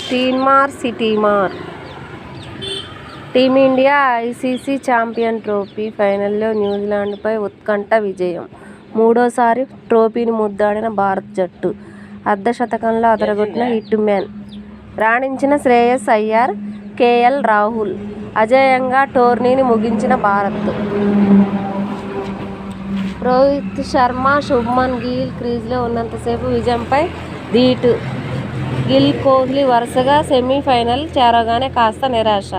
తీన్మార్ సిటీమార్ team India ICC champion trophy ఫైనల్లో న్యూజిలాండ్పై ఉత్కంఠ విజయం. మూడోసారి ట్రోఫీని ముద్దాడిన భారత జట్టు. అర్ధశతకంలో అదరగొట్టిన హిట్ మ్యాన్. రాణించిన శ్రేయస్ అయ్యర్, కేఎల్ రాహుల్. అజేయంగా టోర్నీని ముగించిన భారత్. రోహిత్ శర్మ, శుభ్మన్ గిల్ క్రీజ్లో ఉన్నంతసేపు విజయంపై ధీటు. గిల్, కోహ్లీ వరుసగా సెమీఫైనల్ చేరగానే కాస్త నిరాశ.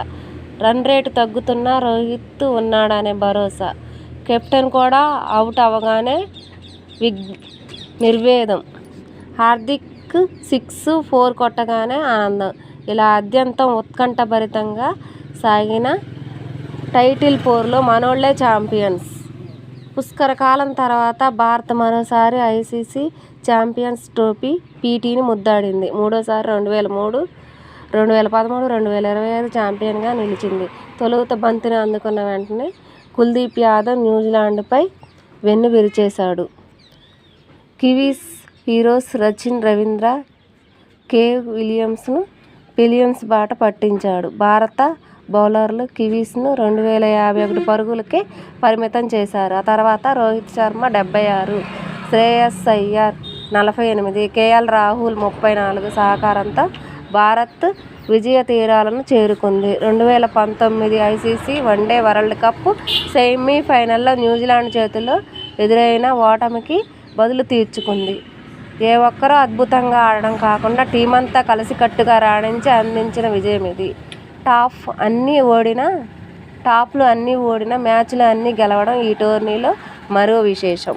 రన్ రేటు తగ్గుతున్నా రోహిత్ ఉన్నాడనే భరోసా. కెప్టెన్ కూడా అవుట్ అవగానే నిర్వేదం. హార్దిక్ 6, 4 కొట్టగానే ఆనందం. ఇలా ఆద్యంతం ఉత్కంఠభరితంగా సాగిన టైటిల్ పోరులో మనోళ్లే ఛాంపియన్స్. పుష్కరకాలం తర్వాత భారత్ మరోసారి ఐసీసీ ఛాంపియన్స్ ట్రోఫీ పీటీని ముద్దాడింది. మూడోసారి 2003, 2013, 2025 ఛాంపియన్గా నిలిచింది. తొలుత బంతిని అందుకున్న వెంటనే కుల్దీప్ యాదవ్ న్యూజిలాండ్పై వెన్ను విరిచేశాడు. Kiwis heroes Sachin Ravindra, Kane Williamson బాట పట్టించాడు. భారత బౌలర్లు కివీస్ను 2051 పరుగులకే పరిమితం చేశారు. ఆ తర్వాత రోహిత్ శర్మ 76, శ్రేయస్ అయ్యర్ 48, కేఎల్ రాహుల్ 34 సహకారంతో భారత్ విజయ తీరాలను చేరుకుంది. 2019 ఐసీసీ వన్డే వరల్డ్ కప్ సెమీఫైనల్లో న్యూజిలాండ్ చేతిలో ఎదురైన ఓటమికి బదులు తీర్చుకుంది. ఏ ఒక్కరూ అద్భుతంగా ఆడడం కాకుండా టీమంతా కలిసికట్టుగా రాణించి అందించిన విజయం ఇది. టాప్లు అన్నీ ఓడినా మ్యాచ్లు అన్నీ గెలవడం ఈ టోర్నీలో మరో విశేషం.